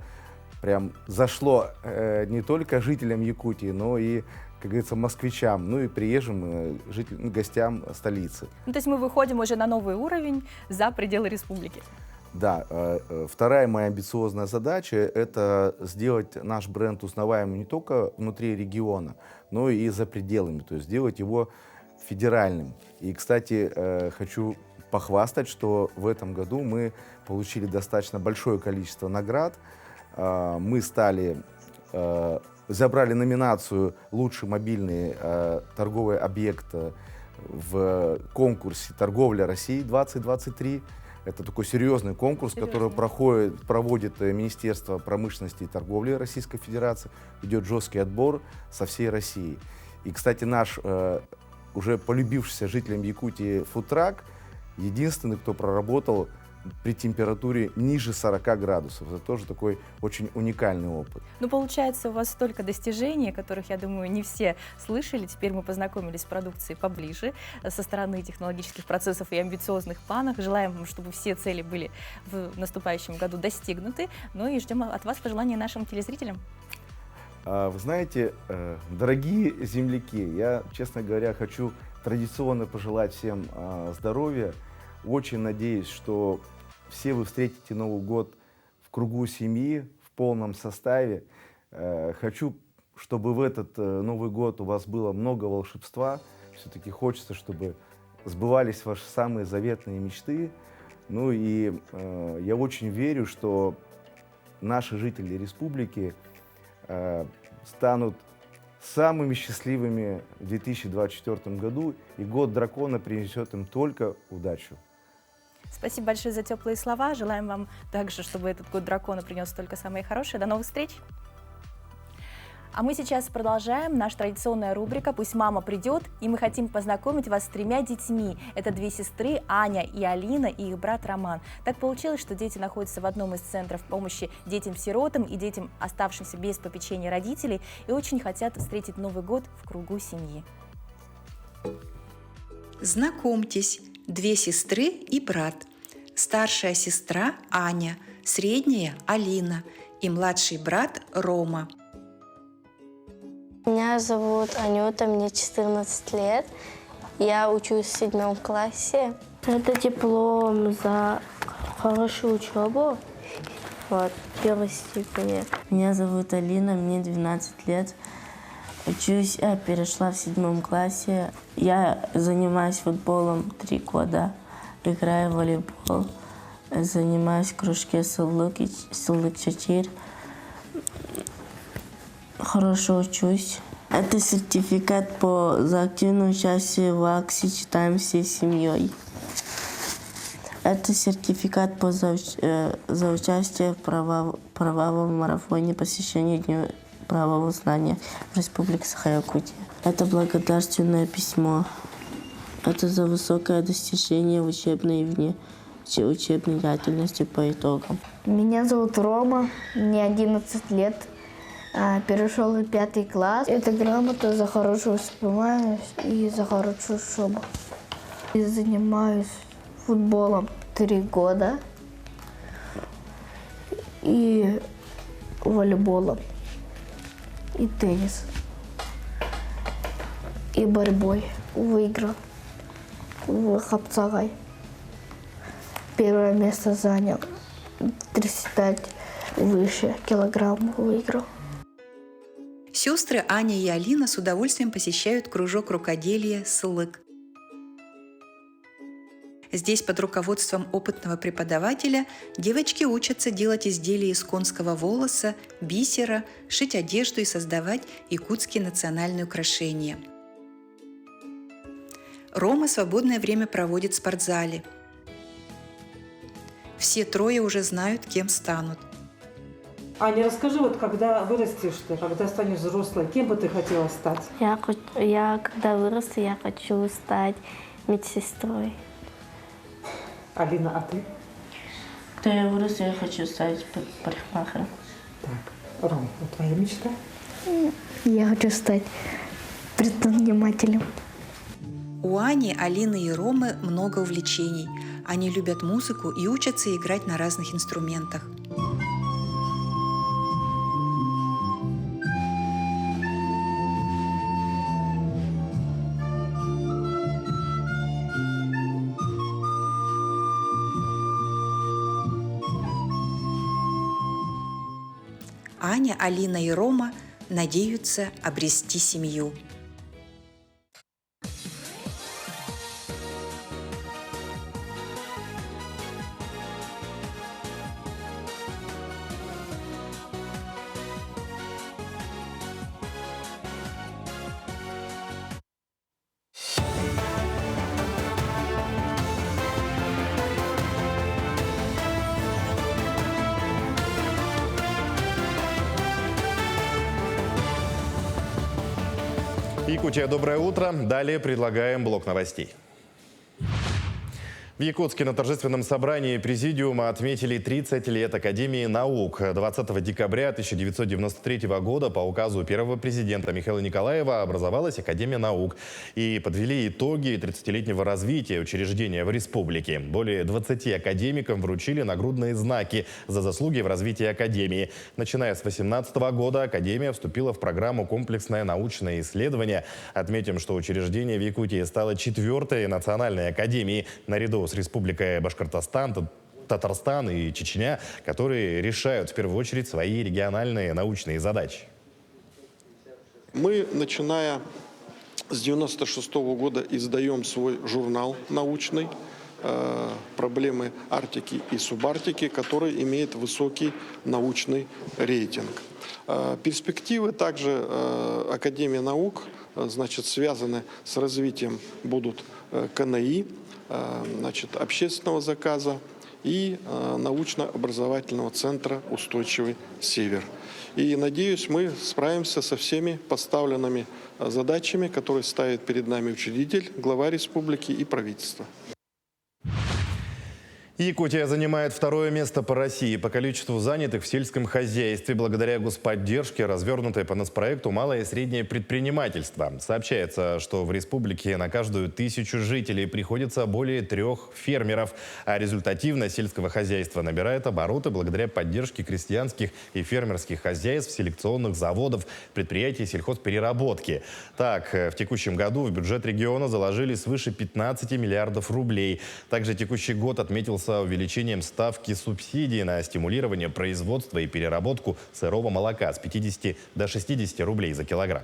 прям зашло не только жителям Якутии, но и, как говорится, москвичам, ну и приезжим жителям, гостям столицы. Ну, то есть мы выходим уже на новый уровень за пределы республики. Да, вторая моя амбициозная задача – это сделать наш бренд узнаваемым не только внутри региона, но и за пределами, то есть сделать его федеральным. И, кстати, хочу похвастать, что в этом году мы получили достаточно большое количество наград. Мы забрали номинацию «Лучший мобильный торговый объект» в конкурсе «Торговля России-2023». Это такой серьезный конкурс, который проводит Министерство промышленности и торговли Российской Федерации. Идет жесткий отбор со всей России. И, кстати, наш уже полюбившийся жителям Якутии фудтрак единственный, кто проработал при температуре ниже 40 градусов. Это тоже такой очень уникальный опыт. Ну, получается, у вас столько достижений, о которых, я думаю, не все слышали. Теперь мы познакомились с продукцией поближе, со стороны технологических процессов и амбициозных планов. Желаем, чтобы все цели были в наступающем году достигнуты. Ну и ждем от вас пожелания нашим телезрителям. Вы знаете, дорогие земляки, я, честно говоря, хочу традиционно пожелать всем здоровья. Очень надеюсь, что все вы встретите Новый год в кругу семьи, в полном составе. Хочу, чтобы в этот Новый год у вас было много волшебства. Все-таки хочется, чтобы сбывались ваши самые заветные мечты. Ну и я очень верю, что наши жители республики станут самыми счастливыми в 2024 году, и год дракона принесет им только удачу. Спасибо большое за теплые слова. Желаем вам также, чтобы этот год дракона принес только самое хорошее. До новых встреч! А мы сейчас продолжаем. Наша традиционная рубрика «Пусть мама придет», и мы хотим познакомить вас с 3 детьми. Это 2 сестры, Аня и Алина, и их брат Роман. Так получилось, что дети находятся в одном из центров помощи детям-сиротам и детям, оставшимся без попечения родителей, и очень хотят встретить Новый год в кругу семьи. Знакомьтесь, 2 сестры и брат. Старшая сестра Аня, средняя Алина и младший брат Рома. Меня зовут Анюта, мне 14 лет. Я учусь в 7 классе. Это диплом за хорошую учебу. Вот, первой степени. Меня зовут Алина, мне 12 лет. Учусь, я перешла в 7 классе. Я занимаюсь футболом 3 года. Играю в волейбол. Занимаюсь в кружке Сылык-4. Хорошо учусь. Это сертификат за активное участие в акции «Читаем всей семьей». Это сертификат за участие в правовом марафоне посещения Дня правового знания в Республике Саха-Якутия. Это благодарственное письмо. Это за высокое достижение в учебной и внеучебной деятельности по итогам. Меня зовут Рома, мне 11 лет. Перешел в 5 класс. Это грамота за хорошую успеваемость и за хорошую учебу. Я занимаюсь футболом 3 года и волейболом, и теннис, и борьбой. Выиграл в Хапцагай. Первое место занял. 35 выше килограмм выиграл. Сестры Аня и Алина с удовольствием посещают кружок рукоделия «Сылык». Здесь под руководством опытного преподавателя девочки учатся делать изделия из конского волоса, бисера, шить одежду и создавать якутские национальные украшения. Рома свободное время проводит в спортзале. Все трое уже знают, кем станут. Аня, расскажи, вот когда вырастешь ты, когда станешь взрослой, кем бы ты хотела стать? Я когда вырасту, я хочу стать медсестрой. Алина, а ты? Когда я вырасту, я хочу стать парикмахером. Так, Ром, а твоя мечта? Я хочу стать предпринимателем. У Ани, Алины и Ромы много увлечений. Они любят музыку и учатся играть на разных инструментах. Аня, Алина и Рома надеются обрести семью. Якутия, доброе утро. Далее предлагаем блок новостей. В Якутске на торжественном собрании Президиума отметили 30 лет Академии наук. 20 декабря 1993 года по указу первого президента Михаила Николаева образовалась Академия наук. И подвели итоги 30-летнего развития учреждения в республике. Более 20 академикам вручили нагрудные знаки за заслуги в развитии Академии. Начиная с 2018 года Академия вступила в программу «Комплексное научное исследование». Отметим, что учреждение в Якутии стало 4-й национальной академией наряду с Республикой Башкортостан, Татарстан и Чечня, которые решают в первую очередь свои региональные научные задачи. Мы, начиная с 1996 года, издаем свой журнал научный «Проблемы Арктики и Субарктики», который имеет высокий научный рейтинг. Перспективы также Академии наук, значит, связаны с развитием будут КНИ, значит, общественного заказа и научно-образовательного центра «Устойчивый Север». И, надеюсь, мы справимся со всеми поставленными задачами, которые ставит перед нами учредитель, глава республики и правительство. Якутия занимает 2-е место по России по количеству занятых в сельском хозяйстве благодаря господдержке, развернутой по нацпроекту «Малое и среднее предпринимательство». Сообщается, что в республике на каждую 1000 жителей приходится более 3 фермеров, а результативность сельского хозяйства набирает обороты благодаря поддержке крестьянских и фермерских хозяйств, селекционных заводов, предприятий сельхозпереработки. Так, в текущем году в бюджет региона заложили свыше 15 миллиардов рублей. Также текущий год отметился увеличением ставки субсидий на стимулирование производства и переработку сырого молока с 50 до 60 рублей за килограмм.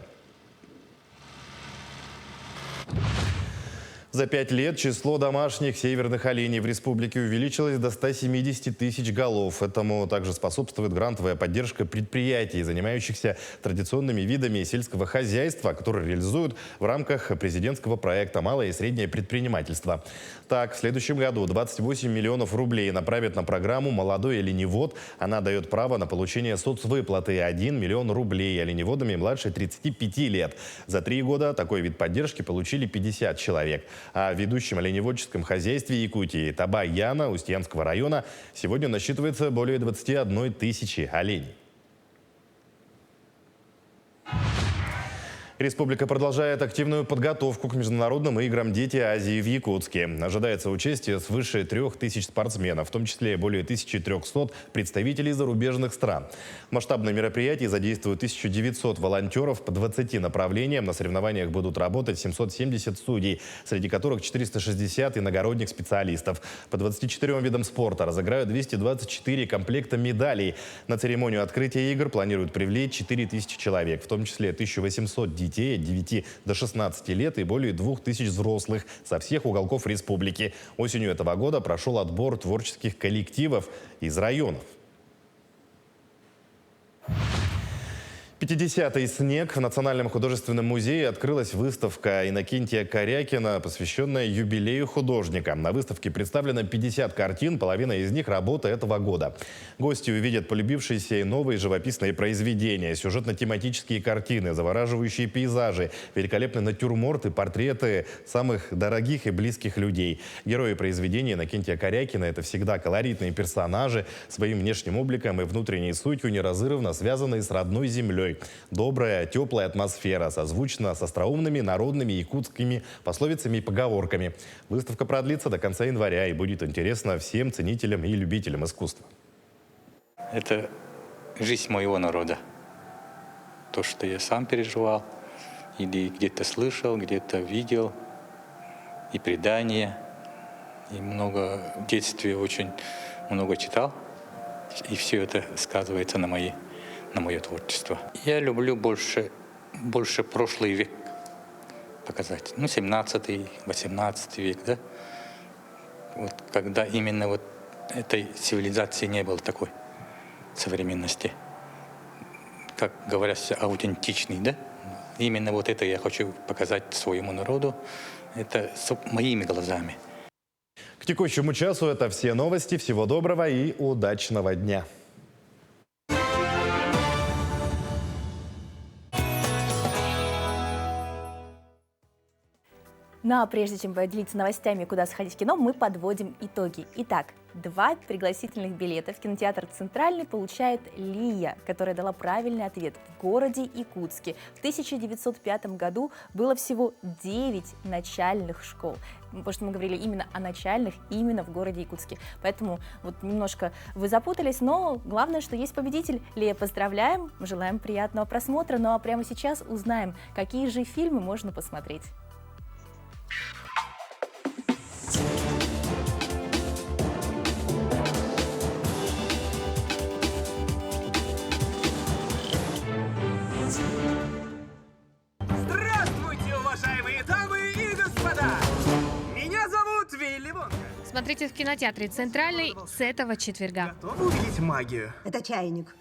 За 5 лет число домашних северных оленей в республике увеличилось до 170 тысяч голов. Этому также способствует грантовая поддержка предприятий, занимающихся традиционными видами сельского хозяйства, которые реализуют в рамках президентского проекта «Малое и среднее предпринимательство». Так, в следующем году 28 миллионов рублей направят на программу «Молодой оленевод». Она дает право на получение соцвыплаты 1 миллион рублей оленеводами младше 35 лет. За 3 года такой вид поддержки получили 50 человек. А в ведущем оленеводческом хозяйстве Якутии Таба-Яна Устьянского района сегодня насчитывается более 21 тысячи оленей. Республика продолжает активную подготовку к международным играм «Дети Азии» в Якутске. Ожидается участие свыше 3000 спортсменов, в том числе более 1300 представителей зарубежных стран. Масштабные мероприятия задействуют 1900 волонтеров по 20 направлениям. На соревнованиях будут работать 770 судей, среди которых 460 иногородних специалистов. По 24 видам спорта разыграют 224 комплекта медалей. На церемонию открытия игр планируют привлечь 4000 человек, в том числе 1800 детей детей от 9 до 16 лет и более 2000 взрослых со всех уголков республики. Осенью этого года прошел отбор творческих коллективов из районов. 50-й снег. В Национальном художественном музее открылась выставка Иннокентия Корякина, посвященная юбилею художника. На выставке представлено 50 картин, половина из них – работа этого года. Гости увидят полюбившиеся и новые живописные произведения, сюжетно-тематические картины, завораживающие пейзажи, великолепные натюрморты, портреты самых дорогих и близких людей. Герои произведения Иннокентия Корякина – это всегда колоритные персонажи, своим внешним обликом и внутренней сутью неразрывно связанные с родной землей. Добрая, теплая атмосфера, созвучна с остроумными народными якутскими пословицами и поговорками. Выставка продлится до конца января и будет интересна всем ценителям и любителям искусства. Это жизнь моего народа. То, что я сам переживал, или где-то слышал, где-то видел, и предания, и много в детстве очень много читал, и все это сказывается на мое творчество. Я люблю больше прошлый век показать. 17-й, 18 век, да? Вот когда именно вот этой цивилизации не было такой современности. Как говорят, аутентичный, да? Именно вот это я хочу показать своему народу. Это с моими глазами. К текущему часу это все новости. Всего доброго и удачного дня. Ну а прежде чем поделиться новостями, куда сходить в кино, мы подводим итоги. Итак, 2 пригласительных билета в кинотеатр «Центральный» получает Лия, которая дала правильный ответ. В городе Якутске в 1905 году было всего 9 начальных школ. Потому что мы говорили именно о начальных, именно в городе Якутске. Поэтому вот немножко вы запутались, но главное, что есть победитель. Лия, поздравляем, желаем приятного просмотра. Ну а прямо сейчас узнаем, какие же фильмы можно посмотреть. Здравствуйте, уважаемые дамы и господа! Меня зовут Вилли Вонка. Смотрите в кинотеатре «Центральный» с этого четверга. Готовы увидеть магию? Это чайник.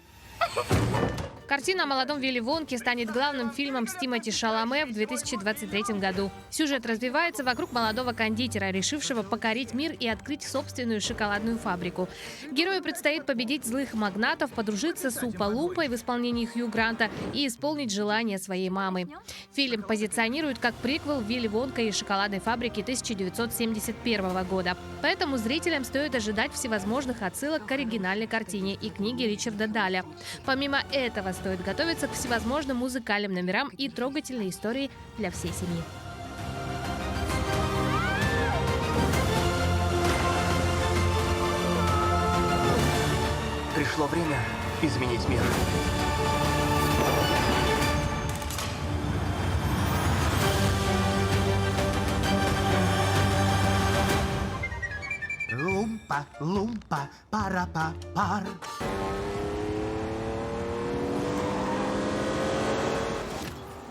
Картина о молодом Вилли Вонке станет главным фильмом с Тимоти Шаломе в 2023 году. Сюжет развивается вокруг молодого кондитера, решившего покорить мир и открыть собственную шоколадную фабрику. Герою предстоит победить злых магнатов, подружиться с Упа-Лупой в исполнении Хью Гранта и исполнить желание своей мамы. Фильм позиционирует как приквел «Вилли Вонка и шоколадной фабрики» 1971 года. Поэтому зрителям стоит ожидать всевозможных отсылок к оригинальной картине и книге Ричарда Даля. Помимо этого, стоит готовиться к всевозможным музыкальным номерам и трогательной истории для всей семьи. Пришло время изменить мир. Лумпа, лумпа, пара-па-пар.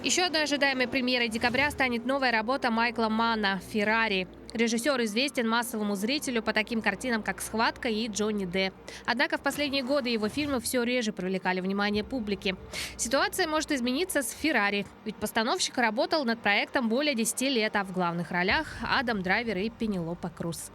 Еще одной ожидаемой премьерой декабря станет новая работа Майкла Манна «Феррари». Режиссер известен массовому зрителю по таким картинам, как «Схватка» и «Джонни Д». Однако в последние годы его фильмы все реже привлекали внимание публики. Ситуация может измениться с «Феррари», ведь постановщик работал над проектом более 10 лет, а в главных ролях Адам Драйвер и Пенелопа Круз.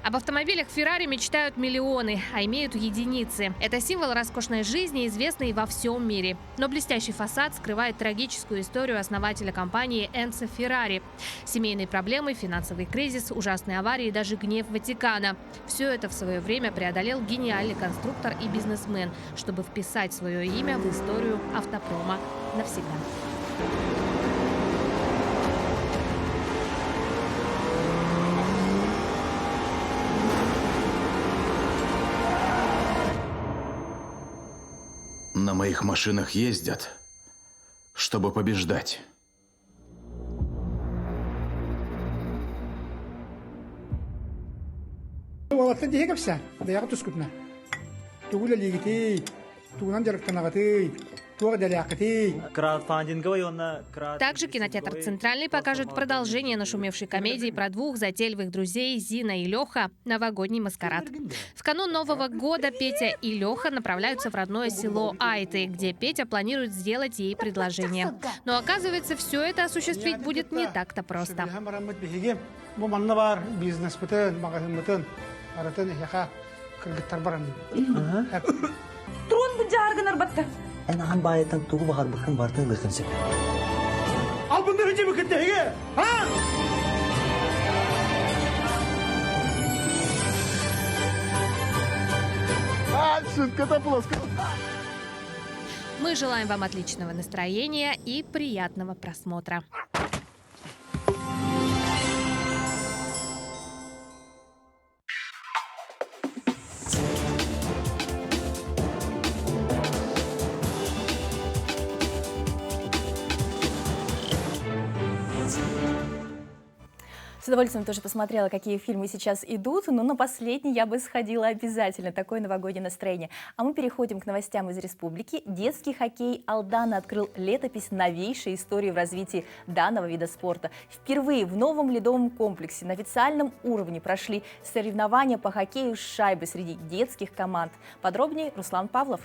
Об автомобилях Ferrari мечтают миллионы, а имеют единицы. Это символ роскошной жизни, известный во всем мире. Но блестящий фасад скрывает трагическую историю основателя компании Энцо Феррари. Семейные проблемы, финансовый кризис, ужасные аварии и даже гнев Ватикана. Все это в свое время преодолел гениальный конструктор и бизнесмен, чтобы вписать свое имя в историю автопрома навсегда. На моих машинах ездят, чтобы побеждать. Walatan dihe kapsa, daya ka tuskutna. Tugula ligiti, Также кинотеатр «Центральный» покажет продолжение нашумевшей комедии про двух затейливых друзей Зина и Леха «Новогодний маскарад». В канун Нового года Петя и Леха направляются в родное село Айты, где Петя планирует сделать ей предложение. Но оказывается, все это осуществить будет не так-то просто. Мы желаем вам отличного настроения и приятного просмотра. С удовольствием тоже посмотрела, какие фильмы сейчас идут, но на последний я бы сходила обязательно. Такое новогоднее настроение. А мы переходим к новостям из республики. Детский хоккей Алдана открыл летопись новейшей истории в развитии данного вида спорта. Впервые в новом ледовом комплексе на официальном уровне прошли соревнования по хоккею с шайбой среди детских команд. Подробнее Руслан Павлов.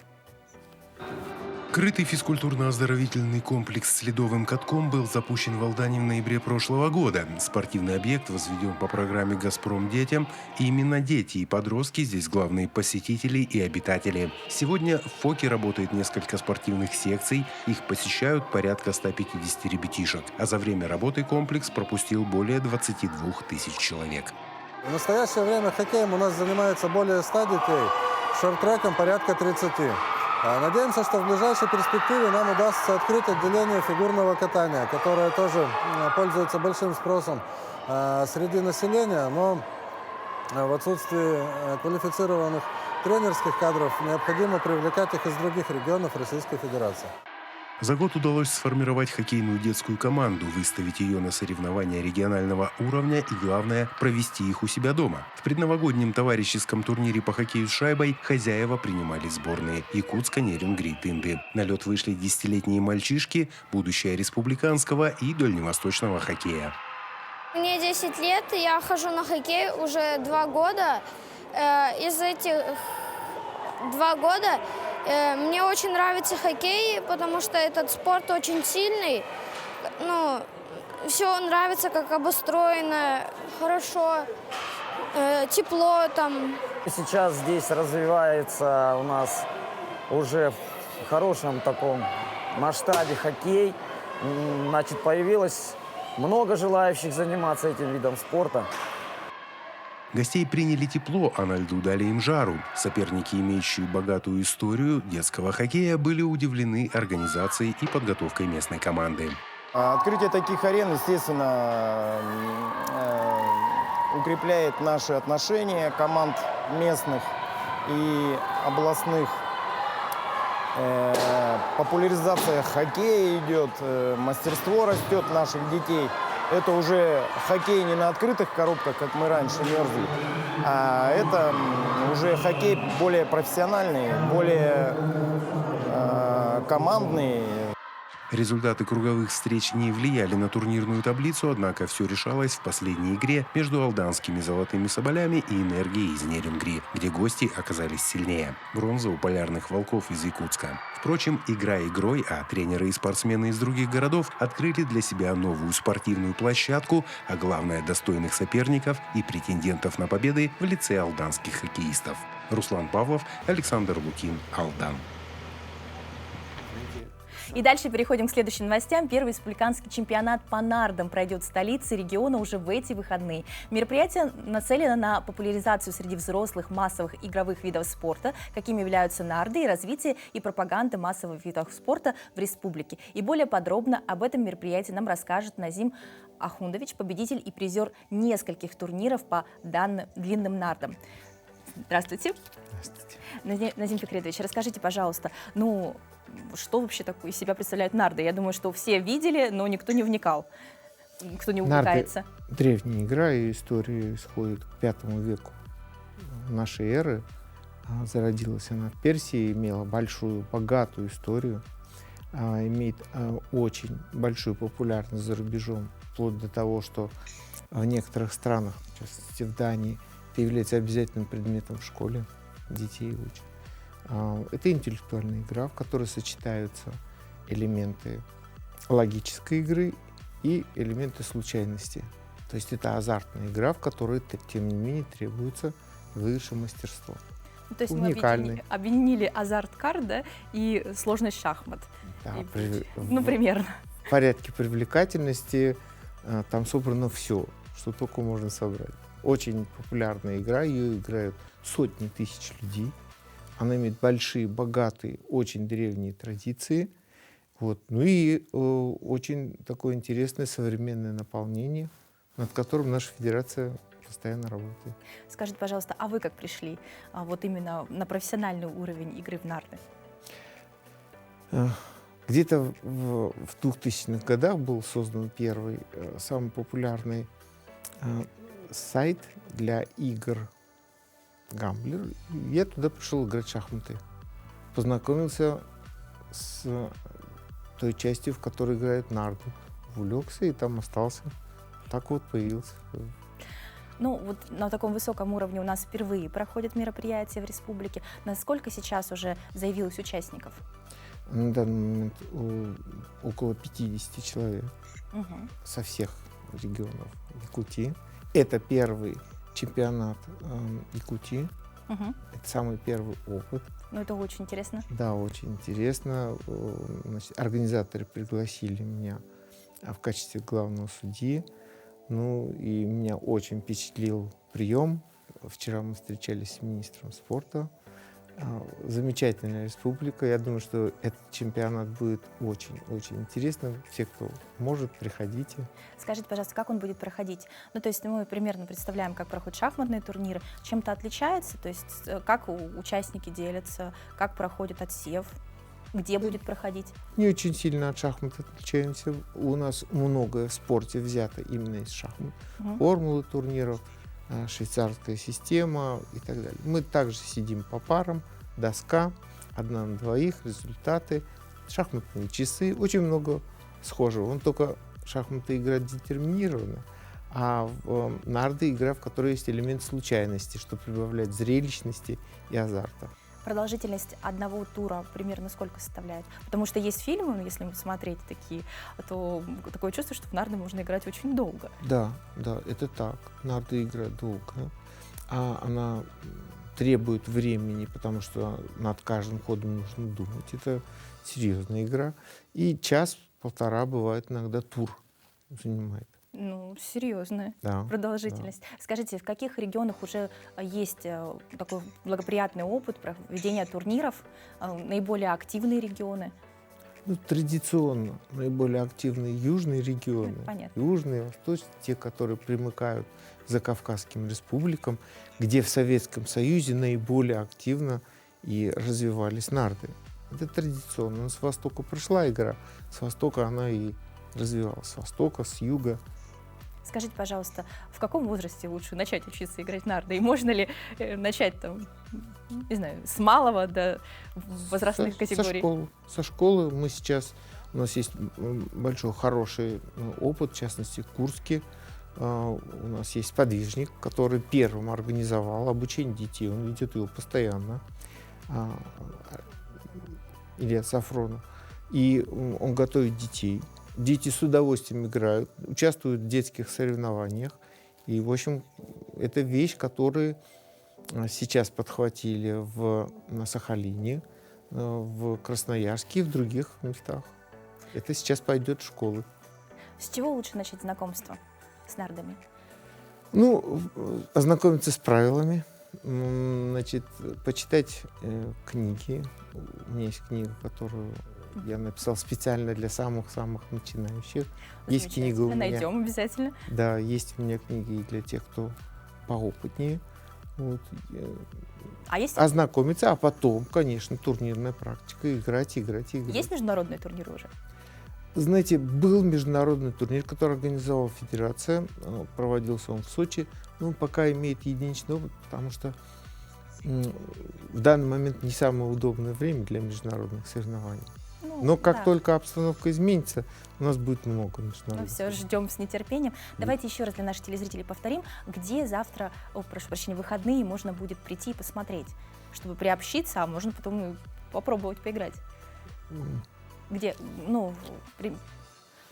Крытый физкультурно-оздоровительный комплекс с ледовым катком был запущен в Алдане в ноябре прошлого года. Спортивный объект возведен по программе «Газпром детям». И именно дети и подростки здесь главные посетители и обитатели. Сегодня в ФОКе работает несколько спортивных секций. Их посещают порядка 150 ребятишек. А за время работы комплекс пропустил более 22 тысяч человек. В настоящее время хоккеем у нас занимается более 100 детей, шорт-треком порядка 30. Надеемся, что в ближайшей перспективе нам удастся открыть отделение фигурного катания, которое тоже пользуется большим спросом среди населения, но в отсутствии квалифицированных тренерских кадров необходимо привлекать их из других регионов Российской Федерации. За год удалось сформировать хоккейную детскую команду, выставить ее на соревнования регионального уровня и, главное, провести их у себя дома. В предновогоднем товарищеском турнире по хоккею с шайбой хозяева принимали сборные Якутска, Нерюнгри и Тынды. На лед вышли 10-летние мальчишки, будущее республиканского и дальневосточного хоккея. Мне 10 лет, я хожу на хоккей уже 2 года. Из этих 2 года мне очень нравится хоккей, потому что этот спорт очень сильный. Все нравится, как обустроено, хорошо, тепло там. Сейчас здесь развивается у нас уже в хорошем таком масштабе хоккей. Значит, появилось много желающих заниматься этим видом спорта. Гостей приняли тепло, а на льду дали им жару. Соперники, имеющие богатую историю детского хоккея, были удивлены организацией и подготовкой местной команды. Открытие таких арен, естественно, укрепляет наши отношения команд местных и областных. Популяризация хоккея идет, мастерство растет наших детей. Это уже хоккей не на открытых коробках, как мы раньше мерзли, а это уже хоккей более профессиональный, более командный. Результаты круговых встреч не влияли на турнирную таблицу, однако все решалось в последней игре между алданскими «Золотыми соболями» и «Энергией» из Нерюнгри, где гости оказались сильнее. Бронза у «Полярных волков» из Якутска. Впрочем, игра игрой, а тренеры и спортсмены из других городов открыли для себя новую спортивную площадку, а главное – достойных соперников и претендентов на победы в лице алданских хоккеистов. Руслан Павлов, Александр Лукин, Алдан. И дальше переходим к следующим новостям. Первый республиканский чемпионат по нардам пройдет в столице региона уже в эти выходные. Мероприятие нацелено на популяризацию среди взрослых массовых игровых видов спорта, какими являются нарды, и развитие и пропаганда массовых видов спорта в республике. И более подробно об этом мероприятии нам расскажет Назим Ахундович, победитель и призер нескольких турниров по данным длинным нардам. Здравствуйте. Здравствуйте. Назим Фикретович, расскажите, пожалуйста, что вообще такое из себя представляют нарды? Я думаю, что все видели, но никто не вникал, кто не увлекается. Нарды — древняя игра, и история исходит к V веку нашей эры. Зародилась она в Персии, имела большую, богатую историю, имеет очень большую популярность за рубежом, вплоть до того, что в некоторых странах, в частности в Дании, это является обязательным предметом в школе, детей учат. Это интеллектуальная игра, в которой сочетаются элементы логической игры и элементы случайности. То есть это азартная игра, в которой, тем не менее, требуется высшее мастерство. То есть уникальный. Мы объединили азарт-карт, да, и сложность шахмат. Да, ну, примерно. В порядке привлекательности там собрано все, что только можно собрать. Очень популярная игра, ее играют сотни тысяч людей. Она имеет большие, богатые, очень древние традиции. Вот. Ну и очень такое интересное современное наполнение, над которым наша федерация постоянно работает. Скажите, пожалуйста, а вы как пришли вот именно на профессиональный уровень игры в нарды? Где-то в 2000-х годах был создан первый, самый популярный сайт для игр Гамблер. Я туда пришел играть в шахматы. Познакомился с той частью, в которой играют нарды. Увлекся и там остался. Так вот появился. Ну, вот на таком высоком уровне у нас впервые проходят мероприятия в республике. Насколько сейчас уже заявилось участников? На данный момент около 50 человек со всех регионов Якутии. Это первый чемпионат Якутии. Это самый первый опыт. Ну, это очень интересно. Да, очень интересно. Значит, организаторы пригласили меня в качестве главного судьи. Ну, и меня очень впечатлил прием. Вчера мы встречались с министром спорта. Замечательная республика. Я думаю, что этот чемпионат будет очень-очень интересным. Все, кто может, приходите. Скажите, пожалуйста, как он будет проходить? Ну, то есть мы примерно представляем, как проходят шахматные турниры. Чем-то отличается? То есть как участники делятся, как проходит отсев, где будет проходить? Не очень сильно от шахмат отличаемся. У нас многое в спорте взято именно из шахмат. Формулы турниров, швейцарская система и так далее. Мы также сидим по парам, доска, 1 на 2, результаты, шахматные часы, очень много схожего. Он только шахматы игра детерминирована, а в нарды игра, в которой есть элемент случайности, что прибавляет зрелищности и азарта. Продолжительность одного тура примерно сколько составляет? Потому что есть фильмы, если смотреть такие, то такое чувство, что в нарды можно играть очень долго. Да, это так. Нарды играют долго. А она требует времени, потому что над каждым ходом нужно думать. Это серьезная игра. И час-полтора бывает иногда тур занимает. Ну, серьезная продолжительность. Да. Скажите, в каких регионах уже есть такой благоприятный опыт проведения турниров, наиболее активные регионы? Ну, традиционно наиболее активные южные регионы, южные, восточные, те, которые примыкают к закавказским республикам, где в Советском Союзе наиболее активно и развивались нарды. Это традиционно. С востока пришла игра, с востока она и развивалась, с востока, с юга. Скажите, пожалуйста, в каком возрасте лучше начать учиться играть в нарды? И можно ли начать там, не знаю, с малого до возрастных категорий? Со школы мы сейчас, у нас есть большой хороший опыт, в частности, в Курске. У нас есть подвижник, который первым организовал обучение детей, он ведет его постоянно, Илья Сафронов. И он готовит детей. Дети с удовольствием играют, участвуют в детских соревнованиях. И, в общем, это вещь, которую сейчас подхватили на Сахалине, в Красноярске и в других местах. Это сейчас пойдет в школы. С чего лучше начать знакомство с нардами? Ну, ознакомиться с правилами, значит, почитать книги. У меня есть книга, которую я написал специально для самых-самых начинающих. Есть книга у меня. Найдем обязательно. Да, есть у меня книги и для тех, кто поопытнее. Вот. Ознакомиться, а потом, конечно, турнирная практика, играть. Есть международные турниры уже? Знаете, был международный турнир, который организовала Федерация. Проводился он в Сочи. Но он пока имеет единичный опыт, потому что В данный момент не самое удобное время для международных соревнований. Ну, Но как да. только обстановка изменится, у нас будет много Ну международных. все, ждем с нетерпением. Давайте еще раз для наших телезрителей повторим, где завтра, прошу прощения, выходные можно будет прийти и посмотреть, чтобы приобщиться, а можно потом и попробовать поиграть. Где, ну,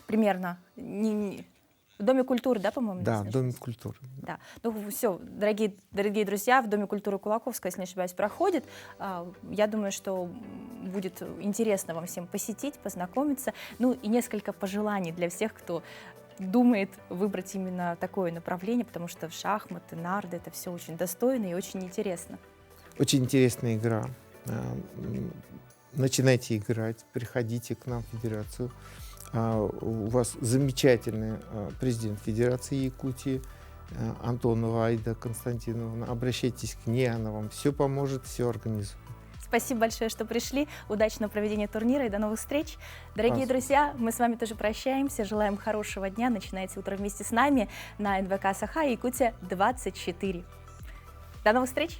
примерно, в Доме культуры, да, по-моему? Да, если в не Доме ошибаюсь? культуры. Да. Ну все, дорогие друзья, в Доме культуры Кулаковского, если не ошибаюсь, проходит. Я думаю, что будет интересно вам всем посетить, познакомиться. Ну и несколько пожеланий для всех, кто думает выбрать именно такое направление, потому что шахматы, нарды — это все очень достойно и очень интересно. Очень интересная игра. Начинайте играть, приходите к нам в федерацию. У вас замечательный президент Федерации Якутии Антонова Аида Константиновна. Обращайтесь к ней, она вам все поможет, все организует. Спасибо большое, что пришли. Удачного проведения турнира и до новых встреч. Дорогие друзья, мы с вами тоже прощаемся. Желаем хорошего дня. Начинайте утро вместе с нами на НВК Саха Якутия 24. До новых встреч!